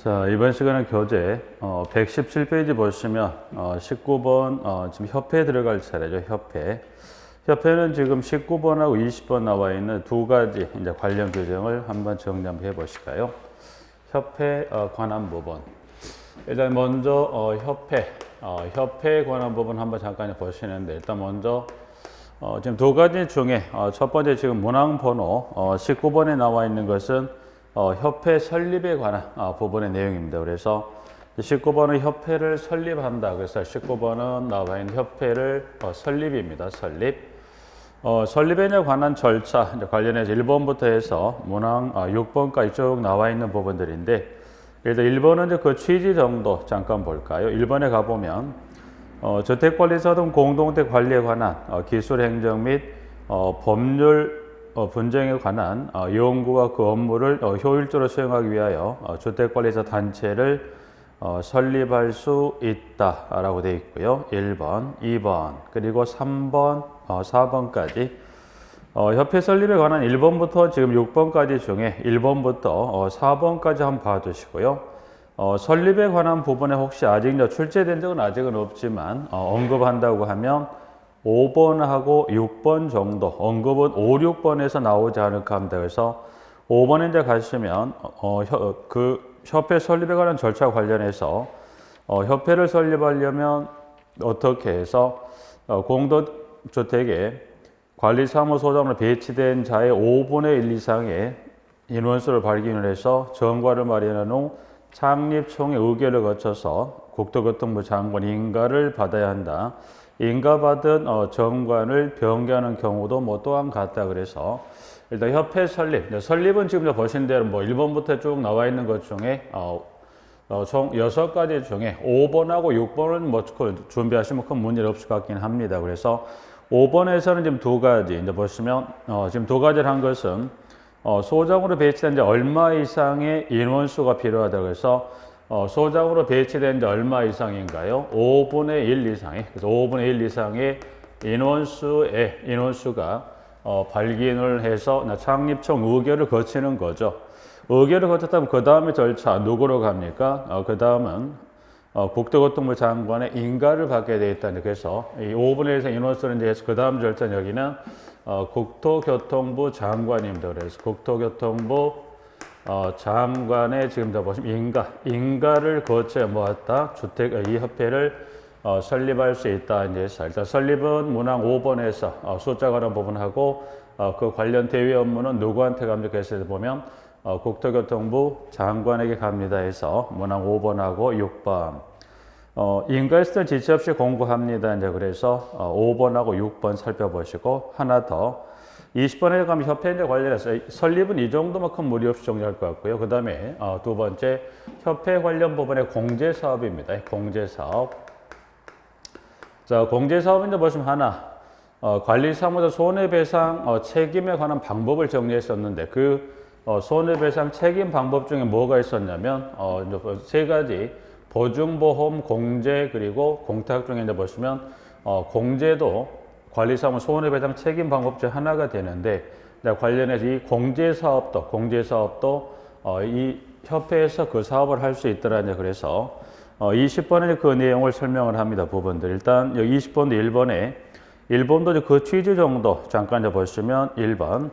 자, 이번 시간은 교재 117페이지 보시면 19번 지금 협회에 들어갈 차례죠. 협회는 지금 19번하고 20번 나와 있는 두 가지 이제 관련 규정을 한번 정리 한번 해보실까요? 협회 관한 부분. 일단 먼저 협회에 관한 부분 한번 잠깐 보시는데, 일단 먼저 지금 두 가지 중에 첫 번째 지금 문항 번호 19번에 나와 있는 것은 협회 설립에 관한 부분의 내용입니다. 그래서 19번은 협회를 설립한다. 그래서 19번은 나와 있는 협회를 설립입니다. 설립에 관한 절차 관련해서 1번부터 해서 문항 6번까지 쭉 나와 있는 부분들인데, 일단 1번은 이제 그 취지 정도 잠깐 볼까요? 1번에 가보면 주택관리사 등 공동택 관리에 관한 기술 행정 및 법률 분쟁에 관한 연구와 그 업무를 효율적으로 수행하기 위하여 주택관리사 단체를 설립할 수 있다라고 되어 있고요. 1번, 2번, 그리고 3번, 4번까지 협회 설립에 관한 1번부터 지금 6번까지 중에 1번부터 4번까지 한번 봐두시고요. 설립에 관한 부분에 혹시 아직 출제된 적은 아직은 없지만 언급한다고 하면 5번하고 6번 정도, 언급은 5, 6번에서 나오지 않을까 합니다. 그래서 5번에 이제 가시면 그 협회 설립에 관한 절차 관련해서 협회를 설립하려면 어떻게 해서 공동주택에 관리사무소장으로 배치된 자의 5분의 1 이상의 인원수를 발견을 해서 정관을 마련한 후 창립총회 의결을 거쳐서 국토교통부 장관 인가를 받아야 한다. 인가받은 정관을 변경하는 경우도 또한 같다. 그래서 일단 협회 설립은 지금 보신 대로 1번부터 쭉 나와 있는 것 중에 총 6가지 중에 5번하고 6번은 준비하시면 큰 문제 없을 것 같긴 합니다. 그래서 5번에서는 지금 두 가지 이제 보시면 지금 두 가지를 한 것은 소장으로 배치된 이제 얼마 이상의 인원수가 필요하다. 그래서 소장으로 배치된 지 얼마 이상인가요? 5분의 1 이상의, 그래서 5분의 1 이상의 인원수가 발견을 해서 창립총 의결을 거치는 거죠. 의결을 거쳤다면 그 다음에 절차 누구로 갑니까? 그 다음은 국토교통부 장관의 인가를 받게 되어 있다. 그래서 이 5분의 1 이상 인원수는 이제 그 다음 절차 여기는 국토교통부 장관입니다. 그래서 국토교통부 장관의 지금 보시면 인가를 거쳐 모았다. 이 협회를 설립할 수 있다. 이제 일단 설립은 문항 5번에서 숫자 관한 부분하고 그 관련 대외 업무는 누구한테 갑니까? 해서 보면 국토교통부 장관에게 갑니다. 해서 문항 5번하고 6번. 인가했을 때 지체 없이 공부합니다. 이제 그래서 5번하고 6번 살펴보시고 하나 더. 20번에 가면 협회 관련해서 설립은 이 정도만 큰 무리 없이 정리할 것 같고요. 그 다음에 두 번째 협회 관련 부분의 공제사업입니다. 공제사업. 자, 공제사업은 이제 보시면 하나 관리사무소 손해배상 책임에 관한 방법을 정리했었는데 그 손해배상 책임 방법 중에 뭐가 있었냐면 이제 세 가지 보증보험, 공제 그리고 공탁 중에 이제 보시면 공제도 관리사무소 손해배상 책임 방법 중 하나가 되는데 관련해서 이 공제사업도 이 협회에서 그 사업을 할 수 있더라고요. 그래서 20번에 그 내용을 설명을 합니다. 부분들. 일단 여기 20번도 1번도 그 취지 정도 잠깐 보시면 1번.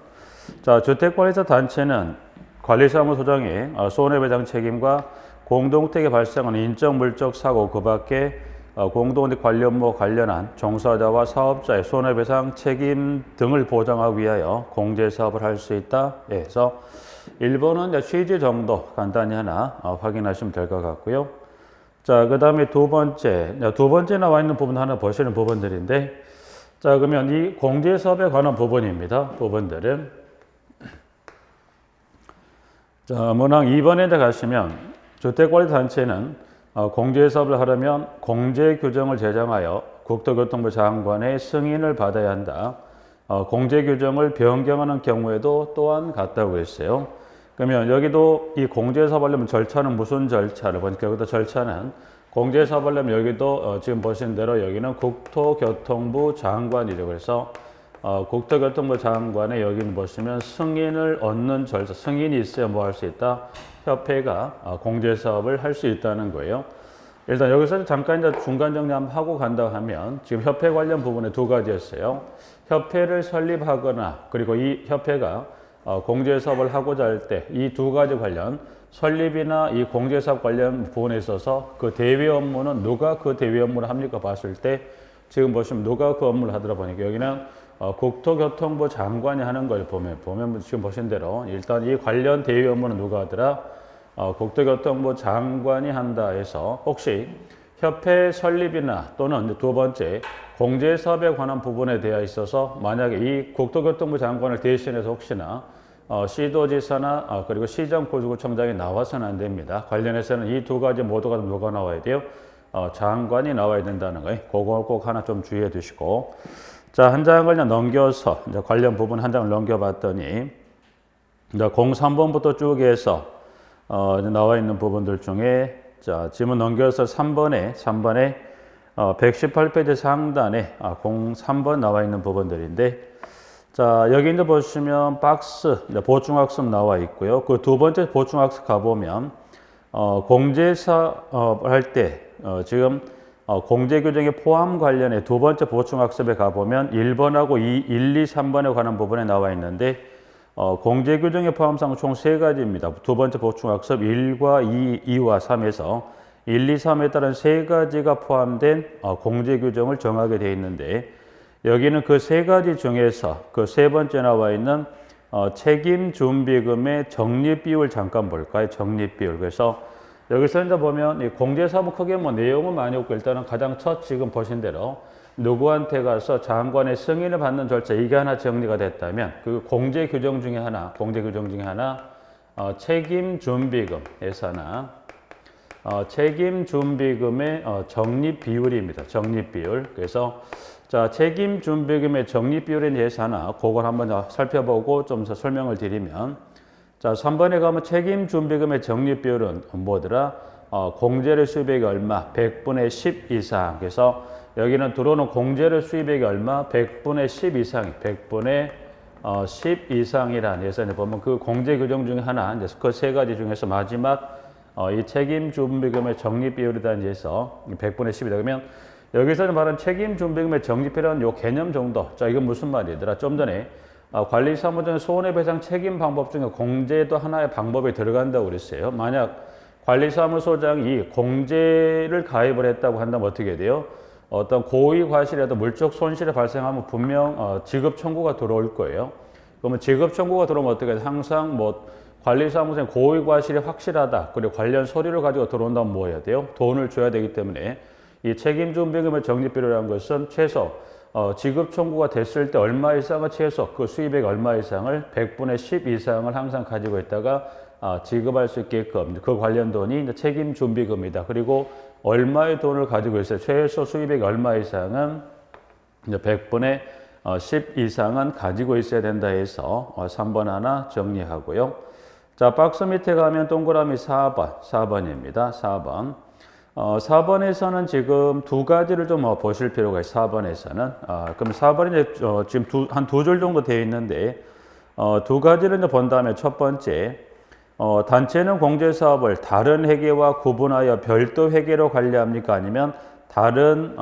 자, 주택관리사 단체는 관리사무소장의 손해배상 책임과 공동택에 발생한 인적 물적 사고 그 밖에 공동택 관리 업무 관련한 종사자와 사업자의 손해배상 책임 등을 보장하기 위하여 공제사업을 할 수 있다. 그래서 1번은 취지 정도 간단히 하나 확인하시면 될 것 같고요. 자, 그 다음에 두 번째 나와 있는 부분 하나 보시는 부분들인데, 자, 그러면 이 공제사업에 관한 부분입니다. 부분들은. 자, 문항 2번에 가시면 주택관리단체는 공제사업을 하려면 공제규정을 제정하여 국토교통부 장관의 승인을 받아야 한다. 공제규정을 변경하는 경우에도 또한 같다고 했어요. 그러면 여기도 이 공제사업을 하려면 절차는 무슨 절차를 보니까 여기도 절차는 공제사업을 하려면 여기도 지금 보신 대로 여기는 국토교통부 장관이죠. 그래서 국토교통부 장관의 여기 보시면 승인을 얻는 절차, 승인이 있어야 뭐 할 수 있다? 협회가 공제사업을 할 수 있다는 거예요. 일단 여기서 잠깐 이제 중간 정리 한번 하고 간다 하면 지금 협회 관련 부분에 두 가지였어요. 협회를 설립하거나 그리고 이 협회가 공제사업을 하고자 할 때 이 두 가지 관련 설립이나 이 공제사업 관련 부분에 있어서 그 대위 업무는 누가 그 대위 업무를 합니까? 봤을 때 지금 보시면 누가 그 업무를 하더라 보니까 여기는 국토교통부 장관이 하는 걸 보면 지금 보신 대로 일단 이 관련 대위 업무는 누가 하더라? 국토교통부 장관이 한다 해서 혹시 협회 설립이나 또는 두 번째 공제사업에 관한 부분에 대해 있어서 만약에 이 국토교통부 장관을 대신해서 혹시나 시도지사나 그리고 시정고속구청장이 나와서는 안 됩니다. 관련해서는 이 두 가지 모두가 누가 나와야 돼요? 장관이 나와야 된다는 거예요. 그거 꼭 하나 좀 주의해 두시고. 자, 한 장을 그냥 넘겨서 이제 관련 부분 한 장을 넘겨봤더니 이제 03번부터 쭉 해서 나와 있는 부분들 중에 자, 지문 넘겨서 3번에 118페이지 상단에 03번 나와 있는 부분들인데 자, 여기 이제 보시면 박스 보충학습 나와 있고요. 그 두 번째 보충학습 가보면 공제사업 할 때 지금 공제규정의 포함 관련해 두 번째 보충학습에 가보면 1번하고 1, 2, 3번에 관한 부분에 나와 있는데 공제규정의 포함사항 총 세 가지입니다. 두 번째 보충학습 1과 2, 2와 3에서 1, 2, 3에 따른 세 가지가 포함된 공제규정을 정하게 되어 있는데 여기는 그 세 가지 중에서 그 세 번째 나와 있는 책임준비금의 적립비율 잠깐 볼까요? 적립비율. 그래서 여기서 이제 보면 이 공제사업 크게 뭐 내용은 많이 없고 일단은 가장 첫 지금 보신 대로 누구한테 가서 장관의 승인을 받는 절차 이게 하나 정리가 됐다면 그 공제규정 중에 하나 책임준비금 예산화 책임준비금의 적립비율입니다. 적립비율. 그래서 자, 책임준비금의 적립비율에 대해서 하나 그걸 한번 살펴보고 좀 더 설명을 드리면 자, 3번에 가면 책임준비금의 적립비율은 뭐더라? 공제료 수입액이 얼마? 100분의 10 이상. 그래서 여기는 들어오는 공제료 수입액이 얼마? 100분의 10 이상. 100분의 10 이상이라는 예산에 보면 그 공제 규정 중에 하나, 이제 그 세 가지 중에서 마지막 이 책임준비금의 적립비율이다 해서 100분의 10이다. 그러면 여기서는 말하는 책임준비금의 적립비라는 요 개념 정도. 자, 이건 무슨 말이더라? 좀 전에 관리사무장 손해배상 책임 방법 중에 공제도 하나의 방법에 들어간다고 그랬어요. 만약 관리사무소장이 공제를 가입을 했다고 한다면 어떻게 돼요? 어떤 고의 과실이라도 물적 손실이 발생하면 분명 지급 청구가 들어올 거예요. 그러면 지급 청구가 들어오면 어떻게 돼요? 항상 뭐 관리사무소장 고의 과실이 확실하다. 그리고 관련 서류를 가지고 들어온다면 뭐 해야 돼요? 돈을 줘야 되기 때문에 이 책임준비금의 적립비율이라는 것은 최소 지급 청구가 됐을 때 얼마 이상을 최소 그 수입액 얼마 이상을 100분의 10 이상을 항상 가지고 있다가 지급할 수 있게끔 그 관련 돈이 이제 책임준비금이다. 그리고 얼마의 돈을 가지고 있어요. 최소 수입액 얼마 이상은 이제 100분의 10 이상은 가지고 있어야 된다 해서 3번 하나 정리하고요. 자, 박스 밑에 가면 동그라미 4번입니다. 4번. 4번에서는 지금 두 가지를 좀 보실 필요가 있어요. 4번에서는. 그럼 4번이 지금 한 두 줄 정도 되어 있는데, 두 가지를 이제 본 다음에 첫 번째, 단체는 공제사업을 다른 회계와 구분하여 별도 회계로 관리합니까? 아니면 다른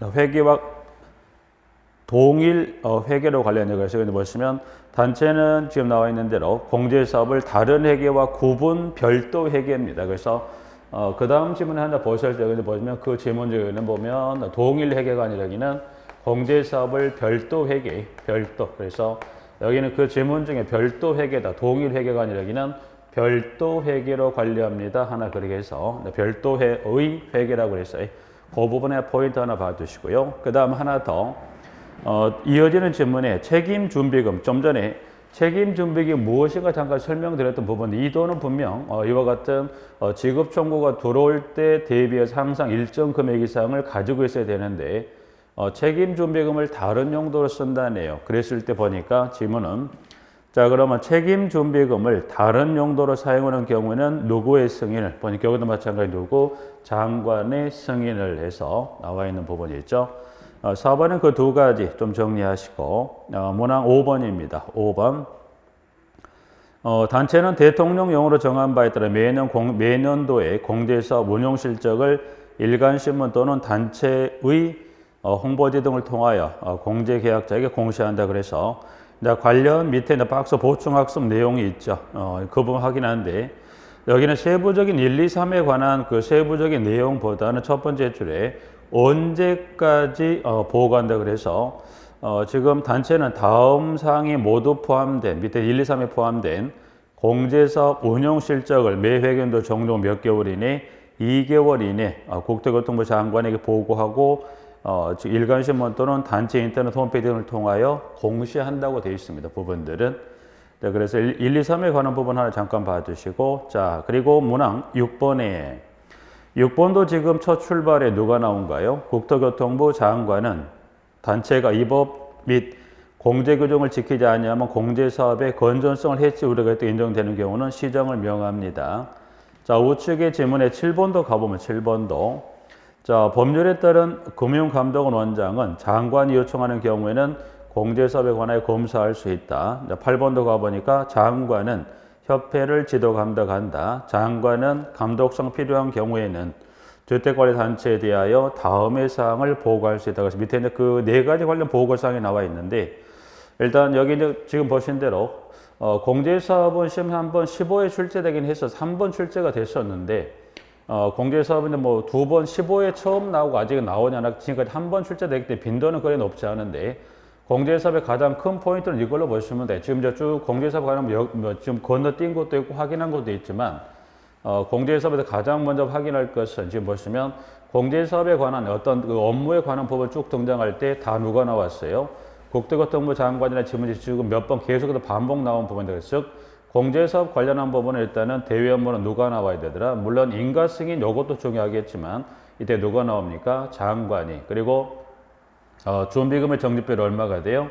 회계와 동일 회계로 관리하냐고 해서 여기 보시면 단체는 지금 나와 있는 대로 공제사업을 다른 회계와 구분 별도 회계입니다. 그래서 그 다음 지문에 하나 보실 때 보시면 그 지문 중에는 보면 동일 회계가 아니라 여기는 공제사업을 별도 회계, 별도. 그래서 여기는 그 지문 중에 별도 회계다. 동일 회계가 아니라 여기는 별도 회계로 관리합니다. 하나 그렇게 해서 별도의 회계라고 했어요. 그 부분에 포인트 하나 봐두시고요. 그 다음 하나 더 이어지는 질문에 책임준비금 좀 전에 책임준비금이 무엇인가 잠깐 설명드렸던 부분 이 돈은 분명 이와 같은 지급 청구가 들어올 때 대비해서 항상 일정 금액 이상을 가지고 있어야 되는데 책임준비금을 다른 용도로 쓴다네요. 그랬을 때 보니까 질문은 자 그러면 책임준비금을 다른 용도로 사용하는 경우에는 누구의 승인을 보니까 여기도 마찬가지 누구 장관의 승인을 해서 나와 있는 부분이 있죠. 4번은 그 두 가지 좀 정리하시고 문항 5번입니다. 5번. 단체는 대통령령으로 정한 바에 따라 매년도에 공제사업 운용 실적을 일간신문 또는 단체의 홍보지 등을 통하여 공제계약자에게 공시한다. 그래서 관련 밑에 박스 보충학습 내용이 있죠. 그 부분 확인하는데 여기는 세부적인 1, 2, 3에 관한 그 세부적인 내용보다는 첫 번째 줄에 언제까지 보고한다. 그래서 지금 단체는 다음 사항이 모두 포함된 밑에 1, 2, 3에 포함된 공제사업 운용 실적을 매 회견도 종료 몇 개월 이내 2개월 이내 국토교통부 장관에게 보고하고 일간신문 또는 단체 인터넷 홈페이지 등을 통하여 공시한다고 되어 있습니다. 부분들은. 네, 그래서 1, 2, 3에 관한 부분 하나 잠깐 봐주시고 자 그리고 문항 6번에 6번도 지금 첫 출발에 누가 나온가요? 국토교통부 장관은 단체가 이 법 및 공제규정을 지키지 않으면 공제사업의 건전성을 해치 우려가 인정되는 경우는 시정을 명합니다. 자, 우측의 지문에 7번도 가보면 7번도 자, 법률에 따른 금융감독원 원장은 장관이 요청하는 경우에는 공제사업에 관하여 검사할 수 있다. 자, 8번도 가보니까 장관은 협회를 지도 감독한다. 장관은 감독성 필요한 경우에는 주택관리단체에 대하여 다음의 사항을 보고할 수 있다. 그래서 밑에 이제 그 네 가지 관련 보고사항이 나와 있는데 일단 여기 이제 지금 보신 대로 공제사업은 시험 한번 15회 출제되긴 했어서 3번 출제가 됐었는데 공제사업은 뭐 2번 15회 처음 나오고 아직은 나오냐나 지금까지 한 번 출제되기 때문에 빈도는 그리 높지 않은데 공제사업의 가장 큰 포인트는 이걸로 보시면 돼요. 지금 이제 쭉 공제사업 관련 지금 건너뛴 것도 있고 확인한 것도 있지만 공제사업에서 가장 먼저 확인할 것은 지금 보시면 공제사업에 관한 어떤 그 업무에 관한 법을 쭉 등장할 때 다 누가 나왔어요? 국토교통부 장관이나 지금 몇 번 계속해서 반복 나온 부분들, 즉 공제사업 관련한 부분은 일단은 대외 업무는 누가 나와야 되더라. 물론 인가승인 요것도 중요하겠지만 이때 누가 나옵니까? 장관이. 그리고 준비금의 적립비율 얼마가 돼요?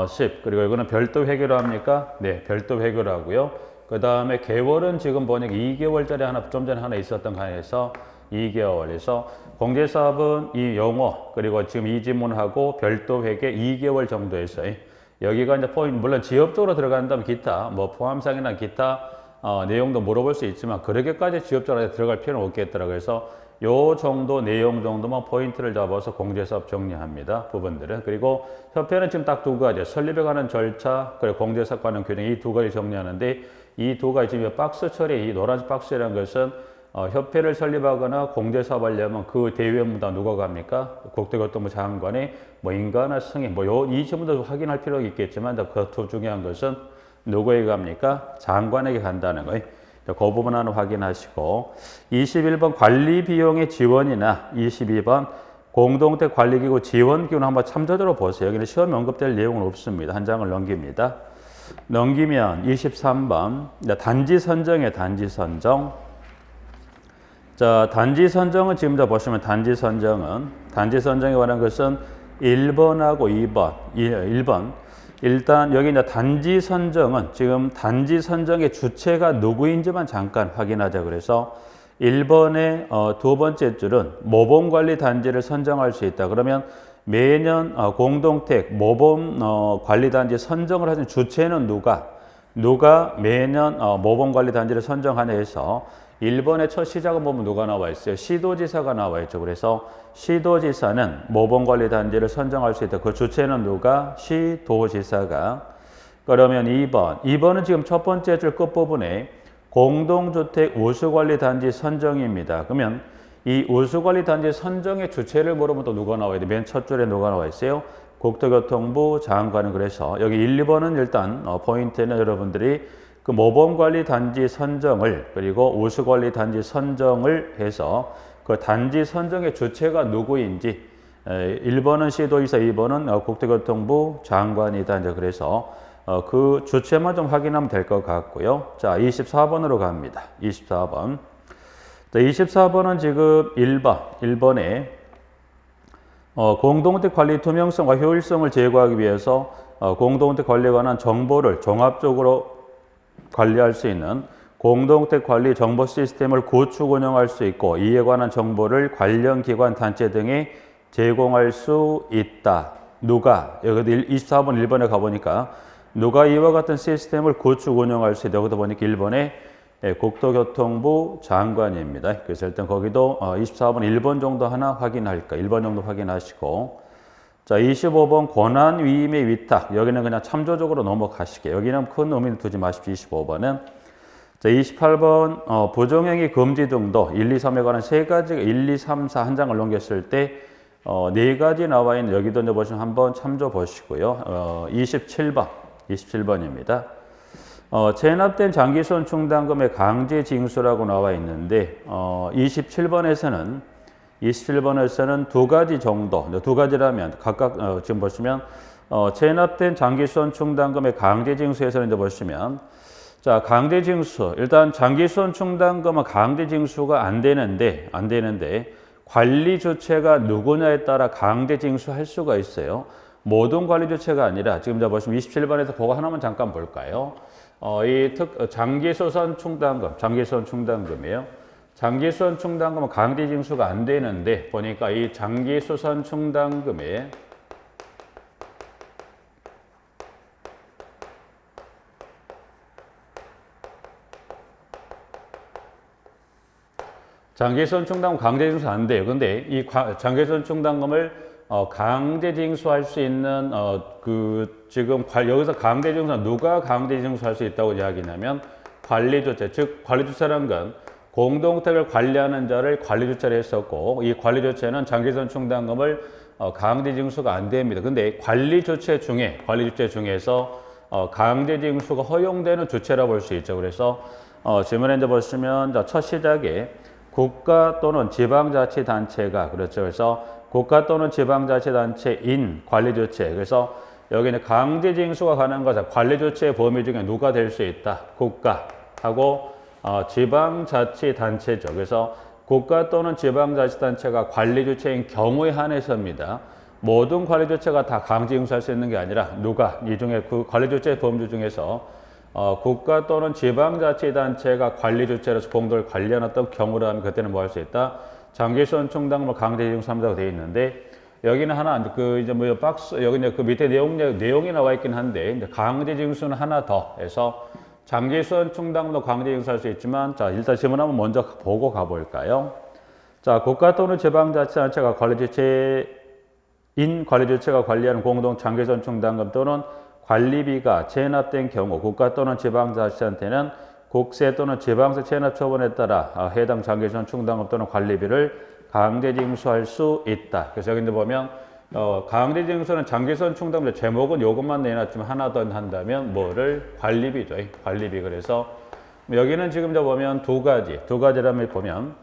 10. 그리고 이거는 별도 회계로 합니까? 네, 별도 회계로 하고요. 그 다음에 개월은 지금 보니까 2개월짜리 하나 좀 전에 하나 있었던 관해서 2개월에서 공제사업은 이 용어 그리고 지금 이 지문하고 별도 회계 2개월 정도에서 여기가 이제 포인트 물론 지역적으로 들어간다면 기타 뭐 포함상이나 기타 내용도 물어볼 수 있지만 그렇게까지 지역적으로 들어갈 필요는 없겠더라. 그래서 요 정도 내용 정도만 포인트를 잡아서 공제사업 정리합니다. 부분들은. 그리고 협회는 지금 딱 두 가지 설립에 관한 절차 그리고 공제사업 관련 규정 이 두 가지 정리하는데 이 두 가지 지금 박스 처리 이 노란색 박스라는 것은 협회를 설립하거나 공제사업 하려면 그 대외 업무다 누가 갑니까? 국토교통부 장관의 뭐 인가나 승인 이 지문도 확인할 필요가 있겠지만 더 중요한 것은 누구에게 갑니까? 장관에게 간다는 거예요. 그 부분 하나 확인하시고 21번 관리 비용의 지원이나 22번 공동체 관리기구 지원기구는 한번 참조적으로 보세요. 여기는 시험에 언급될 내용은 없습니다. 한 장을 넘깁니다. 넘기면 23번 단지 선정에 단지 선정. 자, 단지 선정은 지금 다 보시면 단지 선정에 관한 것은 1번하고 2번. 1번. 일단 여기 이제 단지 선정은 지금 단지 선정의 주체가 누구인지만 잠깐 확인하자. 그래서 1번의 두 번째 줄은 모범관리 단지를 선정할 수 있다. 그러면 매년 공동택 모범관리단지 선정을 하는 주체는 누가 매년 모범관리단지를 선정하냐 해서 1번의 첫 시작은 보면 누가 나와 있어요? 시도지사가 나와 있죠. 그래서 시도지사는 모범관리단지를 선정할 수 있다. 그 주체는 누가? 시도지사가. 그러면 2번은 지금 첫 번째 줄 끝부분에 공동주택 우수관리단지 선정입니다. 그러면 이 우수관리단지 선정의 주체를 물으면 또 누가 나와야 돼? 맨 첫 줄에 누가 나와 있어요? 국토교통부 장관은. 그래서 여기 1, 2번은 일단 포인트는 여러분들이 그 모범관리단지 선정을 그리고 우수관리단지 선정을 해서 그 단지 선정의 주체가 누구인지 1번은 시도지사, 2번은 국토교통부 장관이다. 이제 그래서 그 주체만 좀 확인하면 될 것 같고요. 자, 24번으로 갑니다. 24번. 자, 24번은 지금 1번에 공동주택 관리 투명성과 효율성을 제고하기 위해서 공동주택 관리에 관한 정보를 종합적으로 관리할 수 있는 공동주택 관리 정보 시스템을 구축 운영할 수 있고 이에 관한 정보를 관련 기관 단체 등에 제공할 수 있다. 누가? 여기 24번 1번에 가보니까 누가 이와 같은 시스템을 구축 운영할 수 있다. 여기도 보니까 1번에 국토교통부 장관입니다. 그래서 일단 거기도 24번 1번 정도 하나 확인할까? 1번 정도 확인하시고 자 25번 권한 위임의 위탁. 여기는 그냥 참조적으로 넘어가시게. 여기는 큰 의미는 두지 마십시오. 25번은 자 28번 부정행위 금지 등도 1, 2, 3에 관한 세 가지가 1, 2, 3, 4 한 장을 넘겼을 때 네 가지 나와 있는 여기도 이제 보시면 한번 참조 보시고요. 27번입니다. 체납된 장기손 충당금의 강제 징수라고 나와 있는데 27번에서는 두 가지 정도, 두 가지라면 각각 지금 보시면 체납된 장기손 충당금의 강제 징수에서는 이제 보시면 자 강제 징수 일단 장기손 충당금은 강제 징수가 안 되는데 관리 주체가 누구냐에 따라 강제 징수할 수가 있어요. 모든 관리 주체가 아니라 지금 자 보시면 27번에서 그거 하나만 잠깐 볼까요? 장기소선 충당금이에요. 장기소선 충당금은 강제 징수가 안 되는데 보니까 이 장기소선 충당금에 장기소선 충당금 강제 징수 안 돼요. 근데 이 장기소선 충당금을 강제 징수할 수 있는 지금 여기서 강제 징수는 누가 강제 징수할 수 있다고 이야기냐면 관리 주체, 즉 관리 주체라는 건 공동택을 관리하는 자를 관리 주체로 했었고 이 관리 주체는 장기소선 충당금을 강제 징수가 안 됩니다. 근데 관리 주체 중에서 강제 징수가 허용되는 주체라고 볼 수 있죠. 그래서 지문에 이제 보시면 첫 시작에 국가 또는 지방자치단체가 그렇죠. 그래서 국가 또는 지방자치단체인 관리주체. 그래서 여기는 강제징수가 가능한 것은 관리주체의 범위 중에 누가 될 수 있다. 국가하고 지방자치단체죠. 그래서 국가 또는 지방자치단체가 관리주체인 경우에 한해서입니다. 모든 관리주체가 다 강제징수할 수 있는 게 아니라 누가 이 중에 그 관리주체의 범주 중에서 국가 또는 지방자치단체가 관리주체로서 공도를 관리하는 어떤 경우라면 그때는 뭐 할 수 있다. 장기소선 충당금을 강제징수한다고 되어 있는데 여기는 하나 이제 뭐 박스 여기 이제 그 밑에 내용이 나와 있긴 한데 이제 강제징수는 하나 더 해서 장기소선 충당금도 강제징수할 수 있지만 자 일단 질문 한번 먼저 보고 가볼까요? 자 국가 또는 지방자치단체가 관리주체가 관리하는 공동 장기소선 충당금 또는 관리비가 체납된 경우 국가 또는 지방자치단체는 국세 또는 지방세 체납 처분에 따라 해당 장기소선 충당금 또는 관리비를 강제징수할 수 있다. 그래서 여기 보면 강제징수는 장기소선 충당금 제목은 요것만 내놨지만 하나 더 한다면 뭐를 관리비죠. 관리비. 그래서 여기는 지금 보면 두 가지라면 보면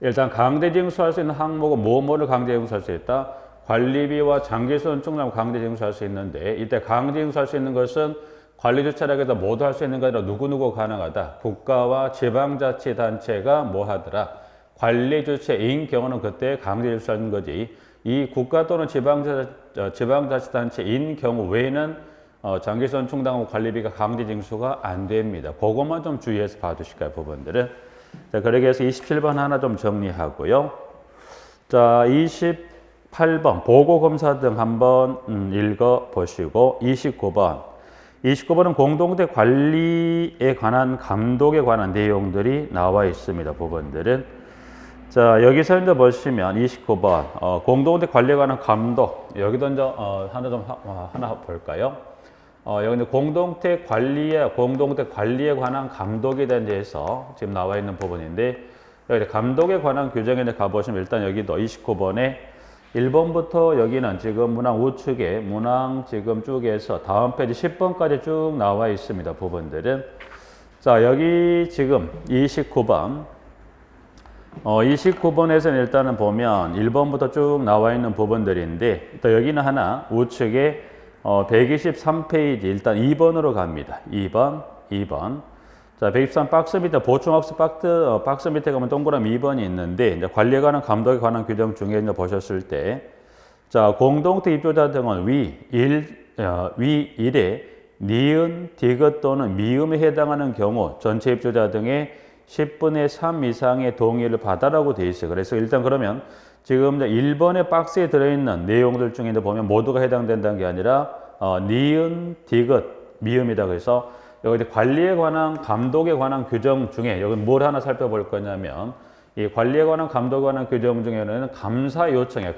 일단 강제징수할 수 있는 항목은 뭐를 강제징수할 수 있다. 관리비와 장기소선 충당금 강제징수할 수 있는데 이때 강제징수할 수 있는 것은 관리주체라고 해서 모두 할 수 있는 게 아니라 누구 가능하다. 국가와 지방자치단체가 뭐 하더라. 관리주체인 경우는 그때 강제징수하는 거지. 이 국가 또는 지방자치단체인 경우 외에는 장기소선 충당금 관리비가 강제징수가 안 됩니다. 그것만 좀 주의해서 봐주실까요, 부분들은. 자, 그러기 위해서 27번 하나 좀 정리하고요. 자, 28번 보고검사 등 한번 읽어보시고 29번은 공동대 관리에 관한 감독에 관한 내용들이 나와 있습니다. 부분들은 자 여기서 이제 보시면 29번 공동대 관리에 관한 감독 여기도 이제 하나 볼까요? 여기 공동대 관리에 관한 감독에 대해서 지금 나와 있는 부분인데 여기 감독에 관한 규정에 가보시면 일단 여기도 29번에 1번부터 여기는 지금 문항 우측에 문항 지금 쭉에서 다음 페이지 10번까지 쭉 나와 있습니다. 부분들은 자 여기 지금 29번에서는 일단은 보면 1번부터 쭉 나와 있는 부분들인데 또 여기는 하나 우측에 123페이지 일단 2번으로 갑니다. 2번 자 123 박스 밑에 보충학습 박스 밑에 가면 동그라미 2번이 있는데 이제 관리에 관한 감독에 관한 규정 중에 이제 보셨을 때 자 공동체 입주자 등은 위 1에 니은, 디귿 또는 미음에 해당하는 경우 전체 입주자 등의 10분의 3 이상의 동의를 받아라고 되어 있어요. 그래서 일단 그러면 지금 이제 1번의 박스에 들어있는 내용들 중에 보면 모두가 해당된다는 게 아니라 니은, 디귿, 미음이다. 그래서 여기 관리에 관한 감독에 관한 규정 중에 여기 뭘 하나 살펴볼 거냐면 이 관리에 관한 감독에 관한 규정 중에는 감사 요청이에요.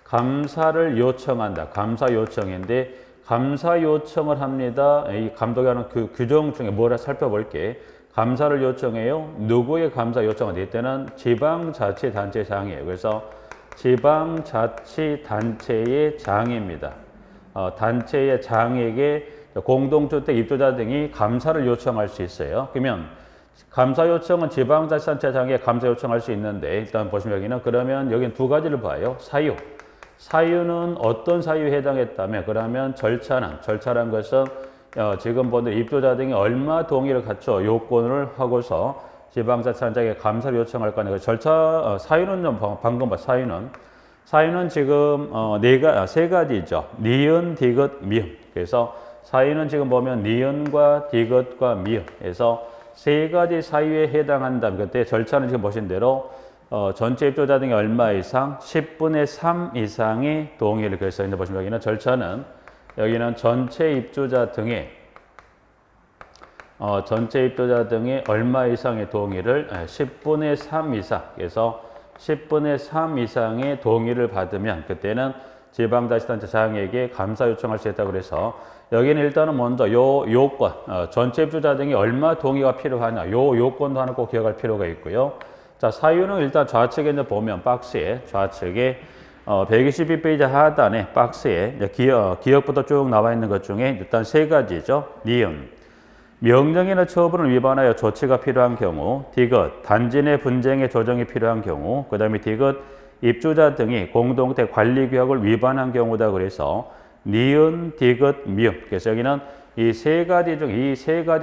감사를 요청한다. 감사 요청인데 감사 요청을 합니다. 이 감독에 관한 그 규정 중에 뭘 살펴볼게. 감사를 요청해요. 누구의 감사 요청을 할 때는 지방자치단체장이에요. 그래서 지방자치단체의 장입니다. 단체의 장에게 공동주택 입주자 등이 감사를 요청할 수 있어요. 그러면 감사 요청은 지방자치단체장에 감사 요청할 수 있는데 일단 보시면 여기는 그러면 여기는 두 가지를 봐요. 사유는 어떤 사유에 해당했다면 그러면 절차란 것은 지금 보는 입주자 등이 얼마 동의를 갖춰 요건을 하고서 지방자치단체장에 감사를 요청할 거냐. 사유는 좀 방금 사유는 지금 세 가지죠. 니은, 디귿, 미음. 그래서 사유는 지금 보면 니은과 디귿과 미음에서 세 가지 사유에 해당한다. 그때 절차는 지금 보신 대로 전체 입주자 등이 얼마 이상 10분의 3 이상의 동의를 그래서 있는데 보시면 여기는 절차는 여기는 전체 입주자 등의 얼마 이상의 동의를 10분의 3 이상 그래서 10분의 3 이상의 동의를 받으면 그때는 지방자치단체장에게 감사 요청할 수 있다고 그래서 여기는 일단은 먼저 요 요건 전체 입주자 등이 얼마 동의가 필요하냐 요 요건도 하나 꼭 기억할 필요가 있고요. 자, 사유는 일단 좌측에 이제 보면 박스에 좌측에 122페이지 하단에 박스에 이제 기억부터 쭉 나와 있는 것 중에 일단 세 가지죠. 니은 명령이나 처분을 위반하여 조치가 필요한 경우, 디귿 단지 내 분쟁의 조정이 필요한 경우, 그 다음에 디귿 입주자 등이 공동택 관리 규약을 위반한 경우다. 그래서 니은, 디귿, 미음. 그래서 여기는 이 세 가지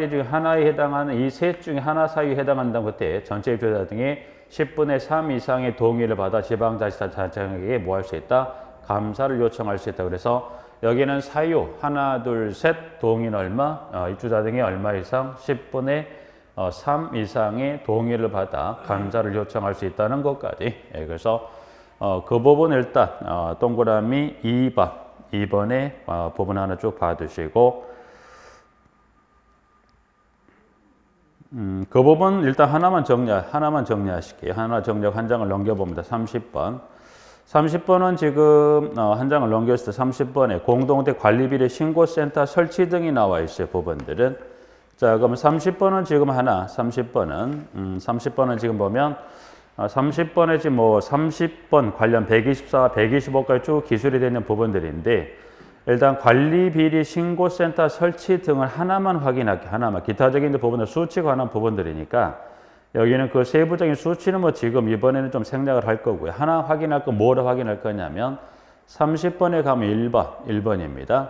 중 하나에 해당하는 이 셋 중에 하나 사유에 해당한다는 그때 전체 입주자 등이 10분의 3 이상의 동의를 받아 지방자치단체장에게 뭐 할 수 있다? 감사를 요청할 수 있다. 그래서 여기는 사유 하나, 둘, 셋 동의는 얼마? 입주자 등이 얼마 이상? 10분의 3 이상의 동의를 받아 감사를 요청할 수 있다는 것까지. 그래서 그 부분 일단 동그라미 2번의 부분 하나 쭉 봐두시고 그 부분 일단 하나만 정리하실게요. 하나 정리하고 한 장을 넘겨봅니다. 30번은 지금 한 장을 넘겼을 때 30번에 공동택 관리비리 신고센터 설치 등이 나와 있어요. 부분들은. 자, 그럼 30번은 지금 30번은 지금 보면 30번에 지금 30번 관련 124, 125까지 쭉 기술이 되는 부분들인데 일단 관리비리 신고센터 설치 등을 하나만 확인할게요. 하나만. 기타적인 부분은 수치 관한 부분들이니까 여기는 그 세부적인 수치는 지금 이번에는 좀 생략을 할 거고요. 하나 확인할 거 뭐를 확인할 거냐면 30번에 가면 1번입니다.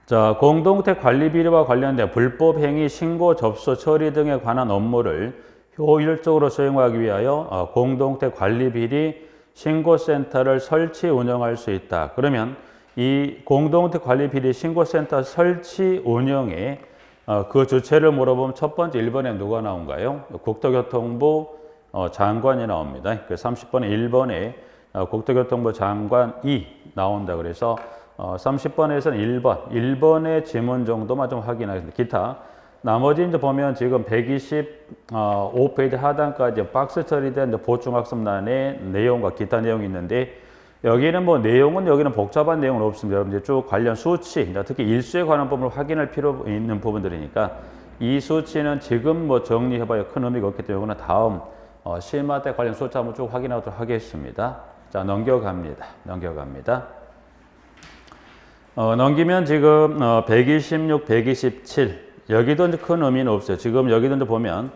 자, 공동택 관리비리와 관련된 불법행위 신고, 접수, 처리 등에 관한 업무를 효율적으로 수행하기 위하여 공동택 관리비리 신고센터를 설치 운영할 수 있다. 그러면 이 공동택 관리비리 신고센터 설치 운영에 그 주체를 물어보면 첫 번째 1번에 누가 나온가요? 국토교통부 장관이 나옵니다. 그 30번에 1번에 국토교통부 장관이 나온다. 그래서 30번에서는 1번의 지문 정도만 좀 확인하겠습니다. 기타 나머지 이제 보면 지금 125페이지 하단까지 박스 처리된 보충학습란의 내용과 기타 내용이 있는데 여기는 여기는 복잡한 내용은 없습니다. 여러분들 쭉 관련 수치, 특히 일수에 관한 부분을 확인할 필요 있는 부분들이니까 이 수치는 지금 정리해봐야 큰 의미가 없기 때문에 이거는 다음 시마 때 관련 수치 한번 쭉 확인하도록 하겠습니다. 자, 넘겨갑니다. 넘기면 지금 126, 127 여기도 이제 큰 의미는 없어요. 지금 여기도 이제 보면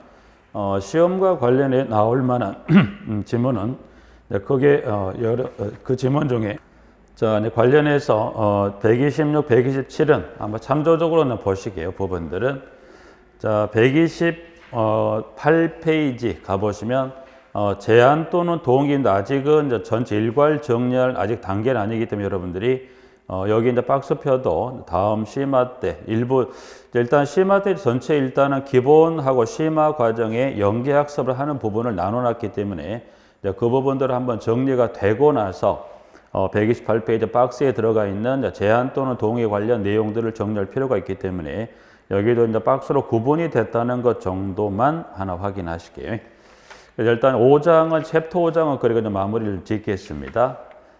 시험과 관련해 나올 만한 지문은 그게 그 지문 중에 자, 관련해서 126, 127은 한번 참조적으로는 보시게요. 부분들은 자, 128페이지 가보시면 제한 또는 동의인데 아직은 이제 전체 일괄 정리할 아직 단계는 아니기 때문에 여러분들이 여기 이제 박스표도 다음 시마 때 일부 일단 시마 때 전체 일단은 기본하고 시마 과정에 연계학습을 하는 부분을 나눠놨기 때문에 이제 그 부분들을 한번 정리가 되고 나서 128페이지 박스에 들어가 있는 제한 또는 동의 관련 내용들을 정리할 필요가 있기 때문에 여기도 이제 박스로 구분이 됐다는 것 정도만 하나 확인하실게요. 그래서 일단 5장은 챕터 5장은 그리고 이제 마무리를 짓겠습니다.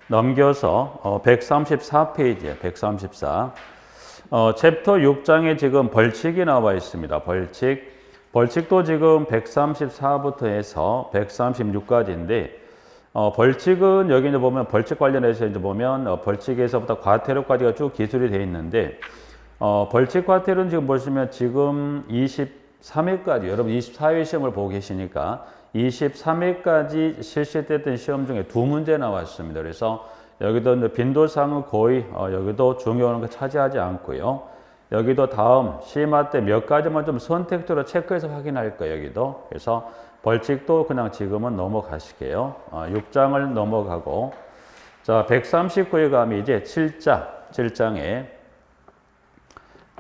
넘겨서 134페이지에 134. 챕터 6장에 지금 벌칙이 나와 있습니다. 벌칙도 지금 134부터 해서 136까지인데 벌칙은 여기 이제 보면 벌칙 관련해서 이제 보면 벌칙에서부터 과태료까지가 쭉 기술이 되어 있는데 벌칙 과태료는 지금 보시면 지금 23회까지 여러분 24회 시험을 보고 계시니까 23회까지 실시됐던 시험 중에 2문제 나왔습니다. 그래서 여기도 빈도상은 거의 여기도 중요한 거 차지하지 않고요. 여기도 다음 시마 때 몇 가지만 좀 선택도로 체크해서 확인할 거예요. 여기도. 그래서 벌칙도 그냥 지금은 넘어가실게요. 6장을 넘어가고 자 139에 가면 이제 7장에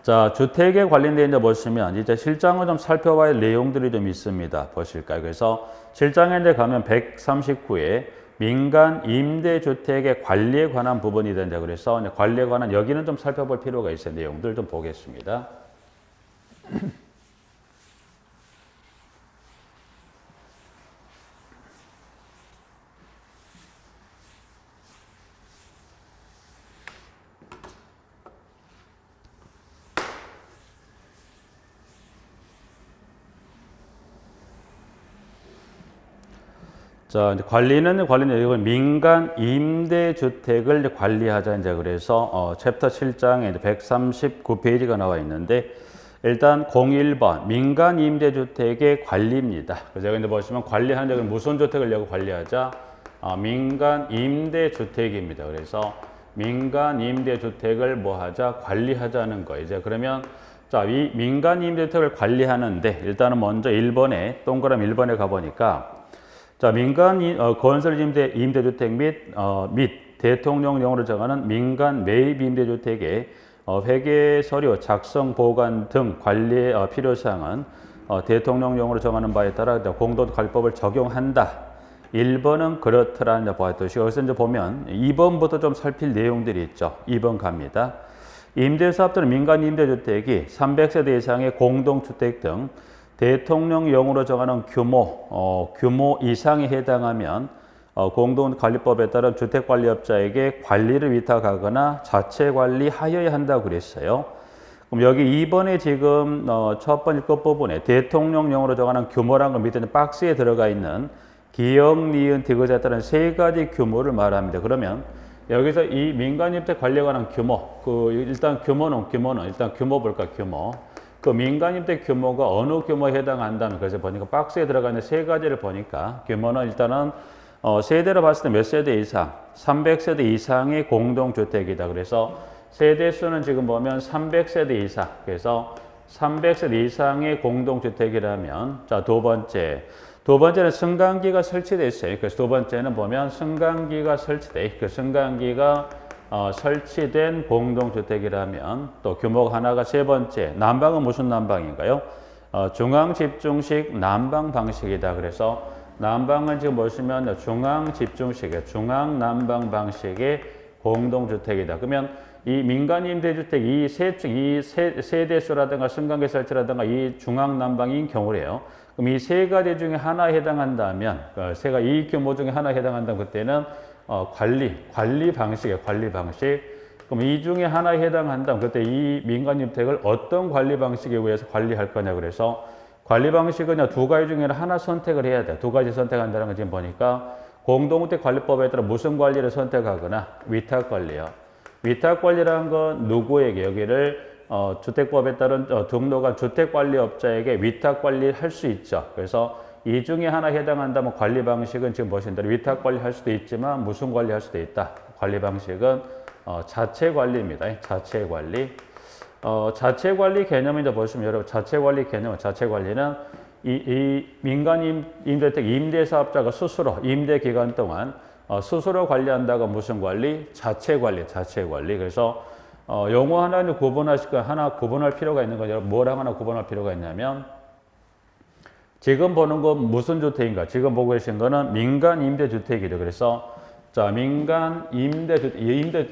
자 주택에 관련된 이제 보시면 이제 실장을 좀 살펴봐야 할 내용들이 좀 있습니다. 보실까요? 그래서 7장에 이제 가면 139에 민간 임대주택의 관리에 관한 부분이 된다. 그래서 관리에 관한 여기는 좀 살펴볼 필요가 있어요. 내용들 좀 보겠습니다. 자, 이제 관리는 이건 민간 임대주택을 이제 관리하자 이제 그래서 챕터 7장에 이제 139페이지가 나와 있는데 일단 01번 민간 임대주택의 관리입니다. 그래서 여기 이제 보시면 관리하는 적은 무슨 주택을 여기 관리하자? 민간 임대주택입니다. 그래서 민간 임대주택을 뭐 하자? 관리하자는 거. 이제 그러면 자, 이 민간 임대주택을 관리하는데 일단은 먼저 1번에 동그라미 1번에 가 보니까 자, 민간 건설 임대주택 및 대통령령으로 정하는 민간 매입 임대주택의 회계 서류 작성 보관 등 관리의 필요사항은 대통령령으로 정하는 바에 따라 공도관리법을 적용한다. 1번은 그렇더라는 보았듯이 여기서 이제 보면 2번부터 좀 살필 내용들이 있죠. 2번 갑니다. 임대사업 또는 민간 임대주택이 300세대 이상의 공동주택 등 대통령령으로 정하는 규모 이상에 해당하면 공동관리법에 따른 주택관리업자에게 관리를 위탁하거나 자체 관리하여야 한다고 그랬어요. 그럼 여기 2번에 지금 첫 번째 끝부분에 대통령령으로 정하는 규모라는 걸 밑에 박스에 들어가 있는 기역, 니은, 디귿에 따른 세 가지 규모를 말합니다. 그러면 여기서 이 민간임대 관리에 관한 규모, 일단 규모는 일단 규모 볼까 규모. 그 민간임대 규모가 어느 규모에 해당한다는 그래서 보니까 박스에 들어가 있는 세 가지를 보니까 규모는 일단은 세대로 봤을 때 몇 세대 이상, 300세대 이상의 공동주택이다. 그래서 세대 수는 지금 보면 300세대 이상. 그래서 300세대 이상의 공동주택이라면 자, 두 번째는 승강기가 설치되어 있어요. 그래서 두 번째는 보면 승강기가 설치돼. 그 승강기가 설치된 공동주택이라면 또 규모가 하나가 세 번째 난방은 무슨 난방인가요? 중앙집중식 난방 방식이다. 그래서 난방은 지금 보시면 중앙난방 방식의 공동주택이다. 그러면 이 민간임대주택 이 세대수라든가 승강기 설치라든가 이 중앙난방인 경우래요. 그럼 이 세 가지 중에 하나에 해당한다면 이 규모 중에 하나에 해당한다면 그때는 관리 방식이에요. 관리 방식. 그럼 이 중에 하나에 해당한다면 그때 이 민간임대택을 어떤 관리 방식에 의해서 관리할 거냐. 그래서 관리 방식은 두 가지 중에 하나 선택을 해야 돼. 두 가지 선택한다는 거 지금 보니까 공동주택관리법에 따라 무슨 관리를 선택하거나 위탁관리요. 위탁관리라는 건 누구에게 여기를 주택법에 따른 등록한 주택관리업자에게 위탁관리를 할 수 있죠. 그래서 이 중에 하나 해당한다면 관리 방식은 지금 보신 대로 위탁 관리할 수도 있지만 무슨 관리할 수도 있다. 관리 방식은 자체 관리입니다. 자체 관리. 자체 관리 개념을 이제 보시면 여러분 자체 관리는 이 민간 임대주택 임대사업자가 스스로 임대 기간 동안 스스로 관리한다고 무슨 관리? 자체 관리. 그래서 용어 하나 구분할 필요가 있는 거죠. 뭐랑 하나 구분할 필요가 있냐면 지금 보는 건 무슨 주택인가? 지금 보고 계신 거는 민간 임대주택이죠. 그래서 자, 민간 임대주택,